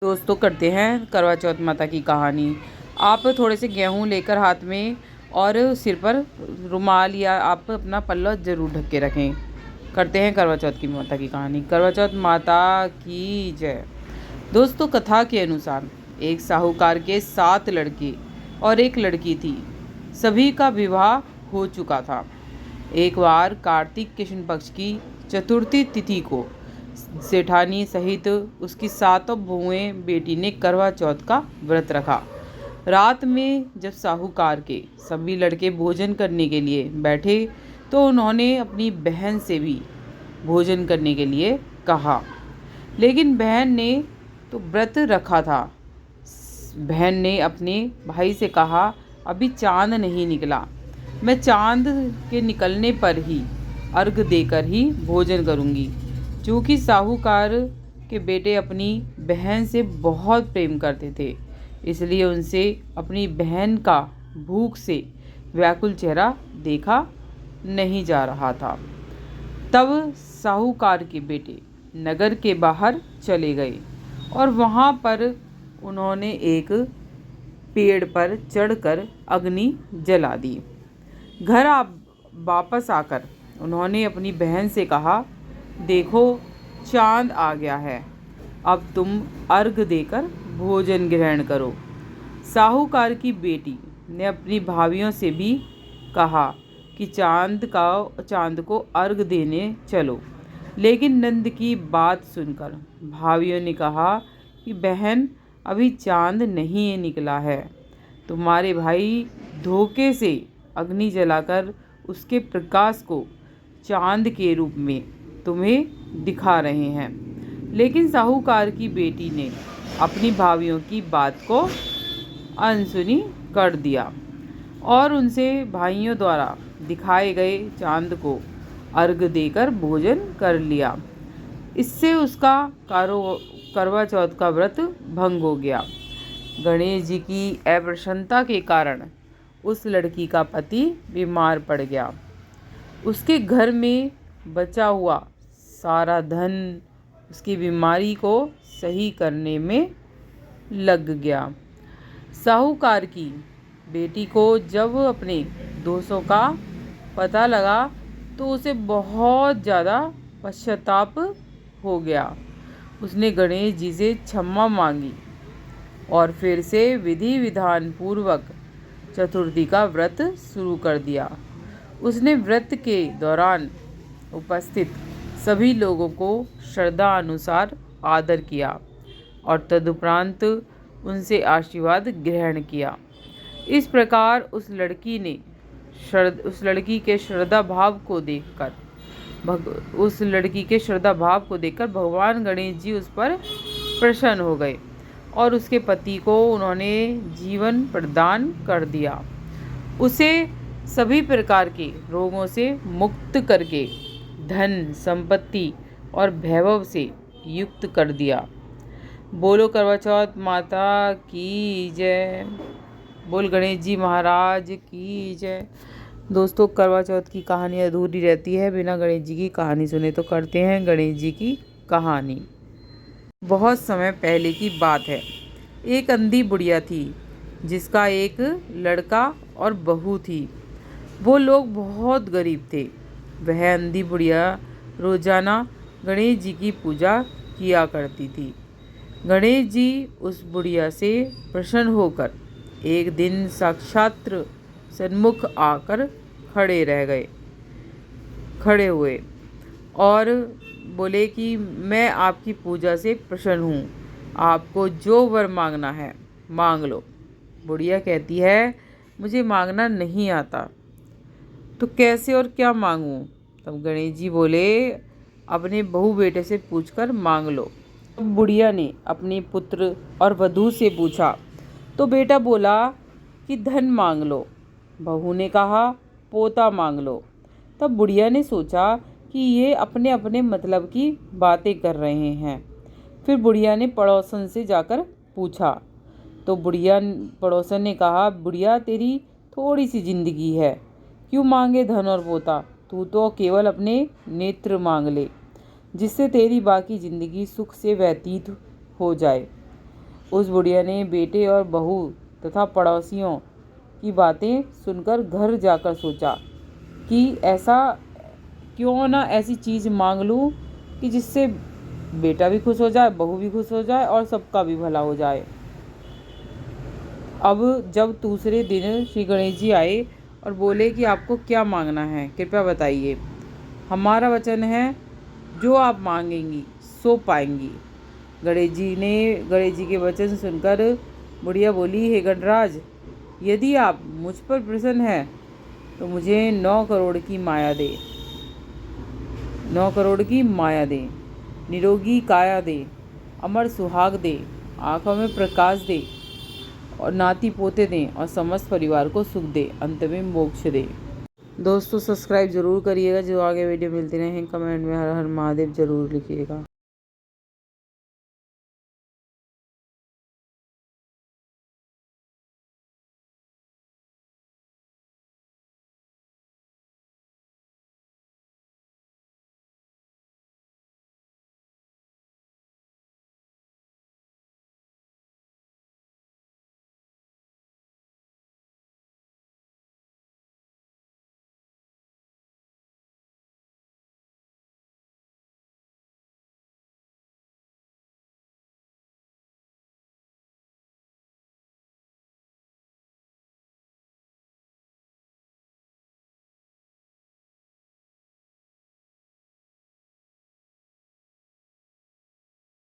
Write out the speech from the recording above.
दोस्तों करते हैं करवा चौथ माता की कहानी। आप थोड़े से गेहूं लेकर हाथ में और सिर पर रुमाल या आप अपना पल्ला ज़रूर ढक के रखें। करते हैं करवा चौथ की माता की कहानी। करवा चौथ माता की जय। दोस्तों कथा के अनुसार एक साहूकार के 7 लड़के और एक लड़की थी। सभी का विवाह हो चुका था। एक बार कार्तिक कृष्ण पक्ष की चतुर्थी तिथि को सेठानी सहित उसकी 7 बहुएं बेटी ने करवा चौथ का व्रत रखा। रात में जब साहूकार के सभी लड़के भोजन करने के लिए बैठे तो उन्होंने अपनी बहन से भी भोजन करने के लिए कहा, लेकिन बहन ने तो व्रत रखा था। बहन ने अपने भाई से कहा, अभी चांद नहीं निकला, मैं चांद के निकलने पर ही अर्घ देकर ही भोजन करूंगी। चूँकि साहूकार के बेटे अपनी बहन से बहुत प्रेम करते थे, इसलिए उनसे अपनी बहन का भूख से व्याकुल चेहरा देखा नहीं जा रहा था। तब साहूकार के बेटे नगर के बाहर चले गए और वहाँ पर उन्होंने एक पेड़ पर चढ़कर अग्नि जला दी। घर वापस आकर उन्होंने अपनी बहन से कहा, देखो चांद आ गया है, अब तुम अर्घ देकर भोजन ग्रहण करो। साहूकार की बेटी ने अपनी भाभियों से भी कहा कि चांद को अर्घ देने चलो, लेकिन नंद की बात सुनकर भाभियों ने कहा कि बहन अभी चांद नहीं निकला है, तुम्हारे भाई धोखे से अग्नि जलाकर उसके प्रकाश को चांद के रूप में तुम्हें दिखा रहे हैं। लेकिन साहूकार की बेटी ने अपनी भाभियों की बात को अनसुनी कर दिया और उनसे भाइयों द्वारा दिखाए गए चांद को अर्घ देकर भोजन कर लिया। इससे उसका करवा चौथ का व्रत भंग हो गया। गणेश जी की अप्रसन्नता के कारण उस लड़की का पति बीमार पड़ गया। उसके घर में बचा हुआ सारा धन उसकी बीमारी को सही करने में लग गया। साहूकार की बेटी को जब अपने दोषों का पता लगा तो उसे बहुत ज़्यादा पश्चाताप हो गया। उसने गणेश जी से क्षमा मांगी और फिर से विधि विधान पूर्वक चतुर्थी का व्रत शुरू कर दिया। उसने व्रत के दौरान उपस्थित सभी लोगों को श्रद्धा अनुसार आदर किया और तदुपरांत उनसे आशीर्वाद ग्रहण किया। इस प्रकार उस लड़की के श्रद्धा भाव को देखकर भगवान गणेश जी उस पर प्रसन्न हो गए और उसके पति को उन्होंने जीवन प्रदान कर दिया। उसे सभी प्रकार के रोगों से मुक्त करके धन संपत्ति और वैभव से युक्त कर दिया। बोलो करवा चौथ माता की जय। बोल गणेश जी महाराज की जय। दोस्तों करवा चौथ की कहानी अधूरी रहती है बिना गणेश जी की कहानी सुने, तो करते हैं गणेश जी की कहानी। बहुत समय पहले की बात है। एक अंधी बुढ़िया थी जिसका एक लड़का और बहू थी। वो लोग बहुत गरीब थे। वह अंधी बुढ़िया रोजाना गणेश जी की पूजा किया करती थी। गणेश जी उस बुढ़िया से प्रसन्न होकर एक दिन साक्षात सन्मुख आकर खड़े हुए और बोले कि मैं आपकी पूजा से प्रसन्न हूँ, आपको जो वर मांगना है मांग लो। बुढ़िया कहती है, मुझे मांगना नहीं आता, तो कैसे और क्या मांगूं? तब गणेश जी बोले, अपने बहू बेटे से पूछकर मांग लो। तब बुढ़िया ने अपने पुत्र और वधू से पूछा तो बेटा बोला कि धन मांग लो। बहू ने कहा पोता मांग लो। तब बुढ़िया ने सोचा कि ये अपने अपने मतलब की बातें कर रहे हैं। फिर बुढ़िया ने पड़ोसन से जाकर पूछा तो पड़ोसन ने कहा, बुढ़िया तेरी थोड़ी सी जिंदगी है, क्यों मांगे धन और पोता, तू तो केवल अपने नेत्र मांग ले, जिससे तेरी बाकी जिंदगी सुख से व्यतीत हो जाए। उस बुढ़िया ने बेटे और बहू तथा पड़ोसियों की बातें सुनकर घर जाकर सोचा कि ऐसा क्यों ना ऐसी चीज़ मांग लूँ कि जिससे बेटा भी खुश हो जाए, बहू भी खुश हो जाए और सबका भी भला हो जाए। अब जब दूसरे दिन श्री गणेश जी आए और बोले कि आपको क्या मांगना है, कृपया बताइए। हमारा वचन है, जो आप मांगेंगी सो पाएंगी। गणेश जी के वचन सुनकर बुढ़िया बोली, हे गणराज, यदि आप मुझ पर प्रसन्न हैं तो मुझे 9 करोड़ की माया दे, 9 करोड़ की माया दे, निरोगी काया दे, अमर सुहाग दे, आंखों में प्रकाश दे और नाती पोते दें और समस्त परिवार को सुख दे, अंत में मोक्ष दे। दोस्तों सब्सक्राइब जरूर करिएगा। जो आगे वीडियो मिलती रहें, कमेंट में हर हर महादेव जरूर लिखिएगा।